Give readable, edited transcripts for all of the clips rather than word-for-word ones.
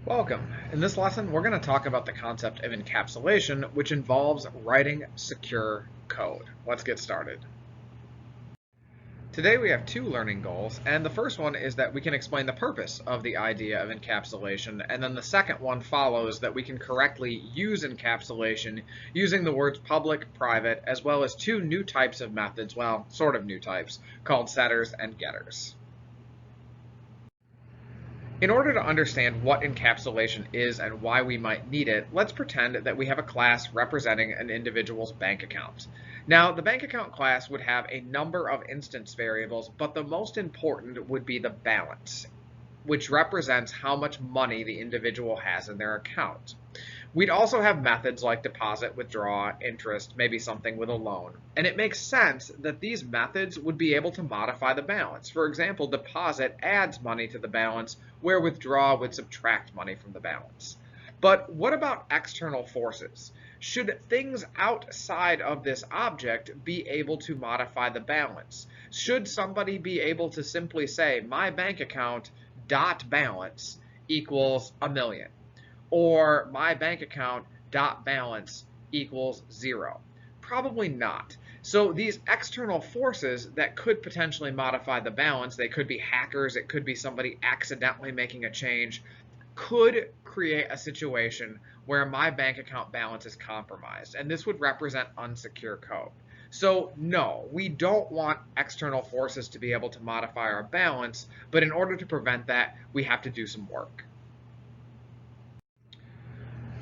Welcome. In this lesson, we're going to talk about the concept of encapsulation, which involves writing secure code. Let's get started. Today we have two learning goals, and the first one is that we can explain the purpose of the idea of encapsulation, and then the second one follows that we can correctly use encapsulation using the words public, private, as well as two new types of methods, well, sort of new types, called setters and getters. In order to understand what encapsulation is and why we might need it, let's pretend that we have a class representing an individual's bank account. Now, the bank account class would have a number of instance variables, but the most important would be the balance, which represents how much money the individual has in their account. We'd also have methods like deposit, withdraw, interest, maybe something with a loan. And it makes sense that these methods would be able to modify the balance. For example, deposit adds money to the balance, where withdraw would subtract money from the balance. But what about external forces? Should things outside of this object be able to modify the balance? Should somebody be able to simply say, my bank account dot balance equals a million? Or my bank account dot balance equals 0? Probably not. So these external forces that could potentially modify the balance, they could be hackers, it could be somebody accidentally making a change, could create a situation where my bank account balance is compromised, and this would represent unsecure code. So no, we don't want external forces to be able to modify our balance, but in order to prevent that, we have to do some work.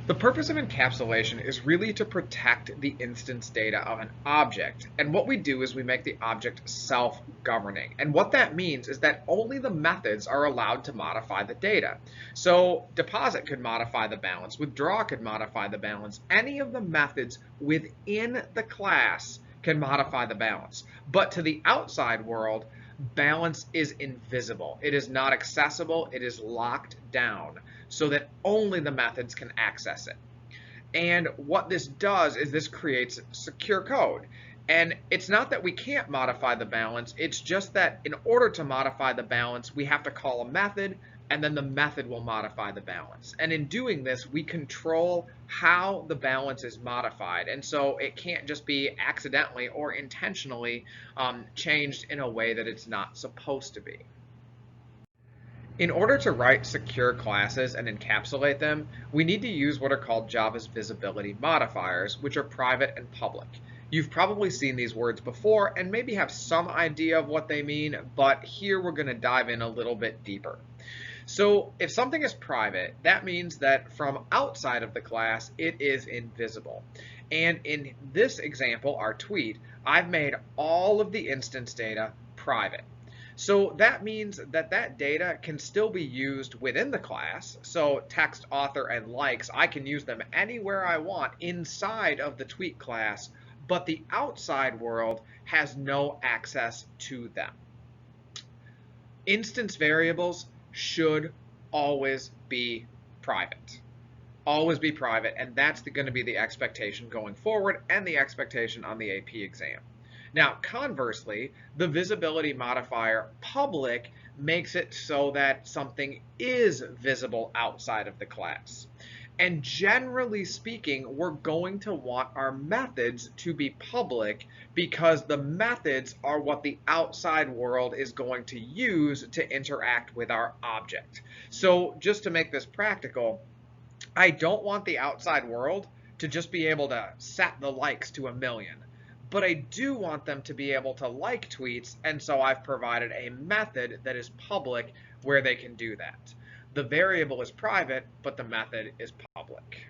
The purpose of encapsulation is really to protect the instance data of an object. And what we do is we make the object self-governing. And what that means is that only the methods are allowed to modify the data. So deposit could modify the balance, withdraw could modify the balance. Any of the methods within the class can modify the balance. But to the outside world, balance is invisible. It is not accessible. It is locked down so that only the methods can access it. And what this does is this creates secure code. And it's not that we can't modify the balance, it's just that in order to modify the balance, we have to call a method, and then the method will modify the balance. And in doing this, we control how the balance is modified. And so it can't just be accidentally or intentionally changed in a way that it's not supposed to be. In order to write secure classes and encapsulate them, we need to use what are called Java's visibility modifiers, which are private and public. You've probably seen these words before and maybe have some idea of what they mean, but here we're going to dive in a little bit deeper. So if something is private, that means that from outside of the class, it is invisible. And in this example, our tweet, I've made all of the instance data private. So that means that that data can still be used within the class. So text, author, and likes, I can use them anywhere I want inside of the tweet class, but the outside world has no access to them. Instance variables should always be private. Always be private, and that's going to be the expectation going forward and the expectation on the AP exam. Now, conversely, the visibility modifier public makes it so that something is visible outside of the class. And generally speaking, we're going to want our methods to be public because the methods are what the outside world is going to use to interact with our object. So just to make this practical, I don't want the outside world to just be able to set the likes to 1,000,000. But I do want them to be able to like tweets, and so I've provided a method that is public where they can do that. The variable is private, but the method is public.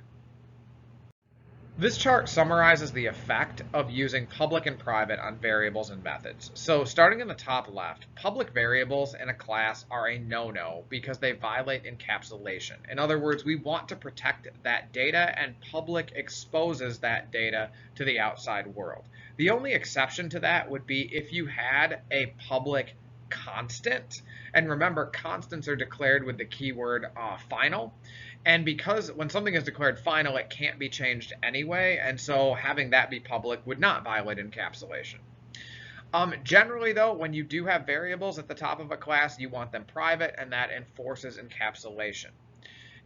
This chart summarizes the effect of using public and private on variables and methods. So starting in the top left, public variables in a class are a no-no because they violate encapsulation. In other words, we want to protect that data, and public exposes that data to the outside world. The only exception to that would be if you had a public constant. And remember, constants are declared with the keyword final. And because when something is declared final, it can't be changed anyway, and so having that be public would not violate encapsulation. Generally, though, when you do have variables at the top of a class, you want them private, and that enforces encapsulation.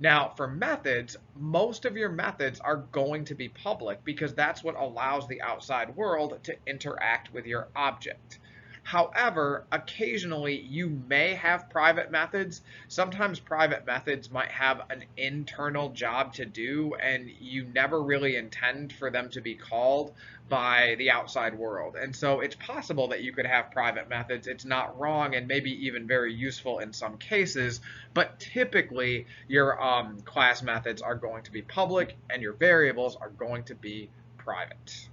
Now, for methods, most of your methods are going to be public because that's what allows the outside world to interact with your object. However, occasionally you may have private methods. Sometimes private methods might have an internal job to do, and you never really intend for them to be called by the outside world. And so it's possible that you could have private methods. It's not wrong and maybe even very useful in some cases, but typically your class methods are going to be public and your variables are going to be private.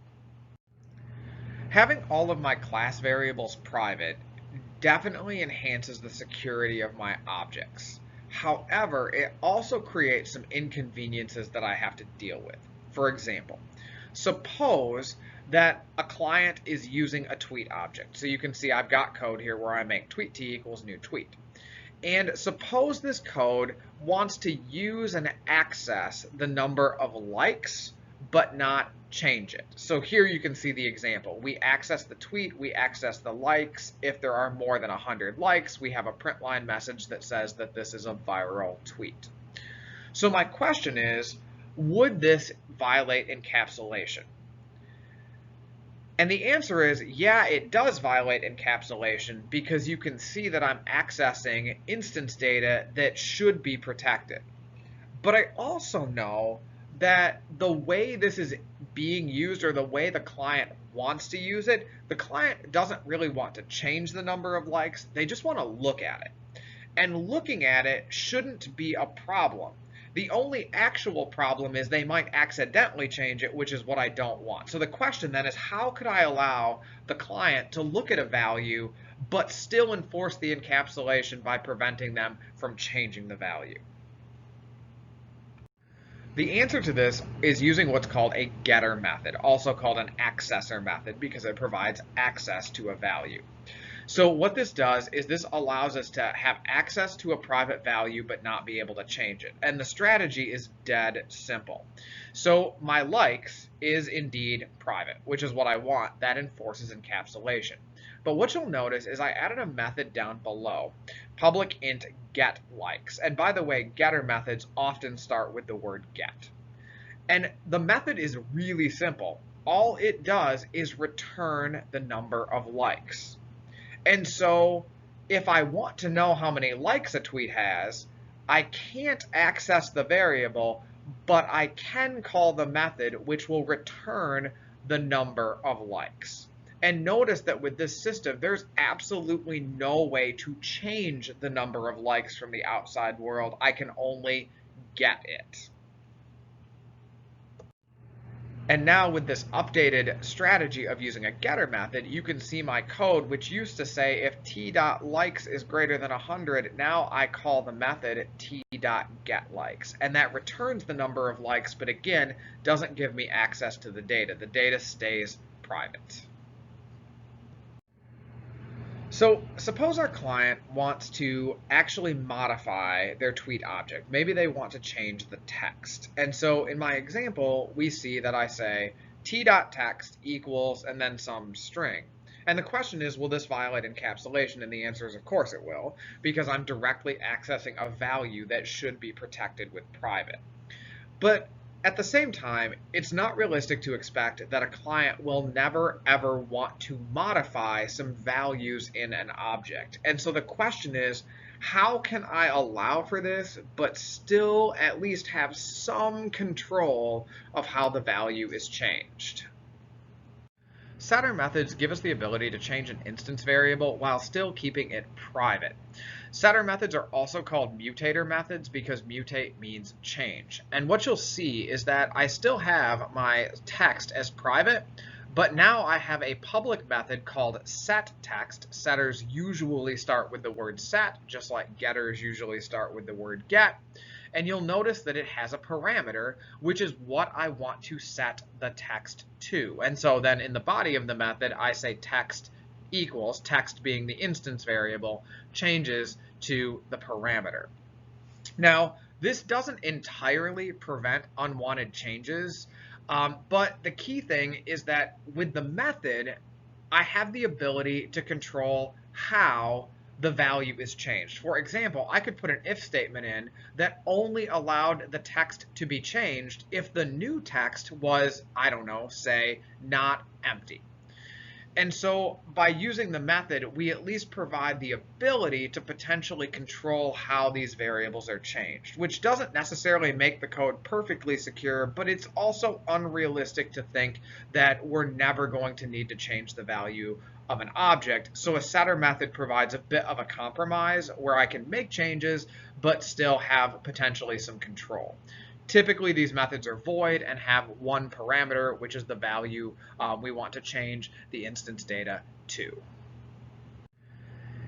Having all of my class variables private definitely enhances the security of my objects. However, it also creates some inconveniences that I have to deal with. For example, suppose that a client is using a tweet object. So you can see I've got code here where I make tweet t equals new tweet. And suppose this code wants to use and access the number of likes, but not change it. So here you can see the example. We access the tweet, we access the likes. If there are more than 100 likes, we have a print line message that says that this is a viral tweet. So my question is, would this violate encapsulation? And the answer is, yeah, it does violate encapsulation because you can see that I'm accessing instance data that should be protected. But I also know that the way this is being used or the way the client wants to use it, the client doesn't really want to change the number of likes. They just want to look at it. And looking at it shouldn't be a problem. The only actual problem is they might accidentally change it, which is what I don't want. So the question then is, how could I allow the client to look at a value but still enforce the encapsulation by preventing them from changing the value? The answer to this is using what's called a getter method, also called an accessor method, because it provides access to a value. So what this does is this allows us to have access to a private value but not be able to change it. And the strategy is dead simple. So my likes is indeed private, which is what I want. That enforces encapsulation. But what you'll notice is I added a method down below, public int get likes. And by the way, getter methods often start with the word get. And the method is really simple. All it does is return the number of likes. And so if I want to know how many likes a tweet has, I can't access the variable, but I can call the method which will return the number of likes. And notice that with this system, there's absolutely no way to change the number of likes from the outside world. I can only get it. And now with this updated strategy of using a getter method, you can see my code, which used to say if t.likes is greater than 100, now I call the method t.getLikes. And that returns the number of likes, but again, doesn't give me access to the data. The data stays private. So suppose our client wants to actually modify their tweet object. Maybe they want to change the text. And so in my example, we see that I say t.text equals and then some string. And the question is, will this violate encapsulation? And the answer is, of course it will, because I'm directly accessing a value that should be protected with private. But at the same time, it's not realistic to expect that a client will never ever want to modify some values in an object. And so the question is, how can I allow for this, but still at least have some control of how the value is changed? Setter methods give us the ability to change an instance variable while still keeping it private. Setter methods are also called mutator methods because mutate means change. And what you'll see is that I still have my text as private, but now I have a public method called setText. Setters usually start with the word set, just like getters usually start with the word get. And you'll notice that it has a parameter, which is what I want to set the text to. And so then in the body of the method, I say text equals, text being the instance variable, changes to the parameter. Now, this doesn't entirely prevent unwanted changes, but the key thing is that with the method, I have the ability to control how the value is changed. For example, I could put an if statement in that only allowed the text to be changed if the new text was, I don't know, say, not empty. And so by using the method, we at least provide the ability to potentially control how these variables are changed, which doesn't necessarily make the code perfectly secure, but it's also unrealistic to think that we're never going to need to change the value of an object. So a setter method provides a bit of a compromise where I can make changes, but still have potentially some control. Typically, these methods are void and have one parameter, which is the value we want to change the instance data to.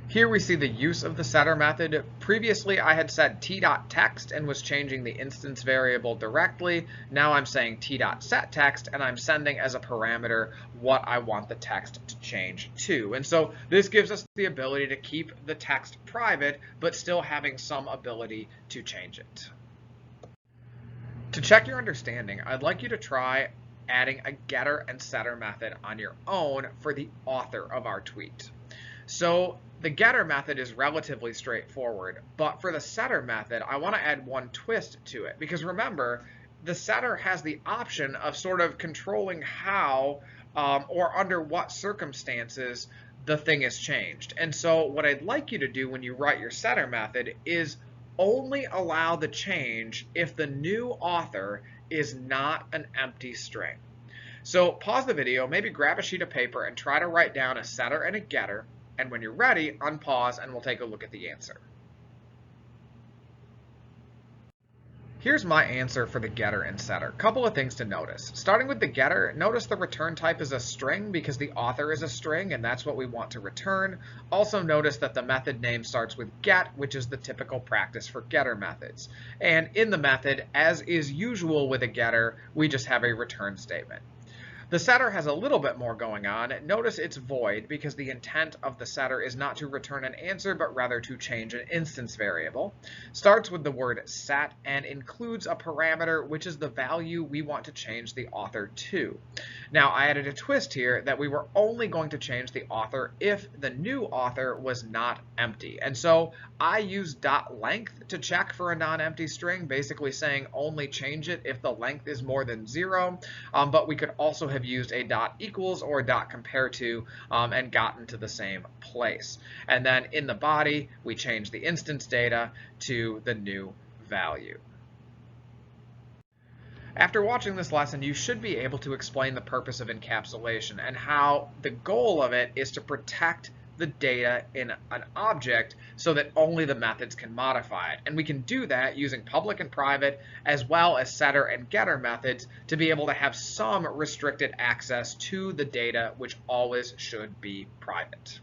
Here we see the use of the setter method. Previously, I had said t.text and was changing the instance variable directly. Now I'm saying t.setText and I'm sending as a parameter what I want the text to change to. And so this gives us the ability to keep the text private, but still having some ability to change it. To check your understanding, I'd like you to try adding a getter and setter method on your own for the author of our tweet. So the getter method is relatively straightforward, but for the setter method, I want to add one twist to it, because remember, the setter has the option of sort of controlling how or under what circumstances the thing is changed. And so what I'd like you to do when you write your setter method is only allow the change if the new author is not an empty string. So pause the video, maybe grab a sheet of paper and try to write down a setter and a getter, and when you're ready, unpause and we'll take a look at the answer. Here's my answer for the getter and setter. Couple of things to notice. Starting with the getter, notice the return type is a string because the author is a string and that's what we want to return. Also notice that the method name starts with get, which is the typical practice for getter methods. And in the method, as is usual with a getter, we just have a return statement. The setter has a little bit more going on. Notice it's void because the intent of the setter is not to return an answer, but rather to change an instance variable. Starts with the word set and includes a parameter, which is the value we want to change the author to. Now, I added a twist here that we were only going to change the author if the new author was not empty. And so I use .length to check for a non-empty string, basically saying only change it if the length is more than 0. But we could also have used a .equals or a .compare to and gotten to the same place. And then in the body, we change the instance data to the new value. After watching this lesson, you should be able to explain the purpose of encapsulation and how the goal of it is to protect the data in an object so that only the methods can modify it. And we can do that using public and private as well as setter and getter methods to be able to have some restricted access to the data, which always should be private.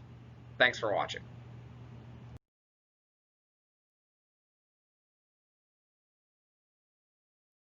Thanks for watching.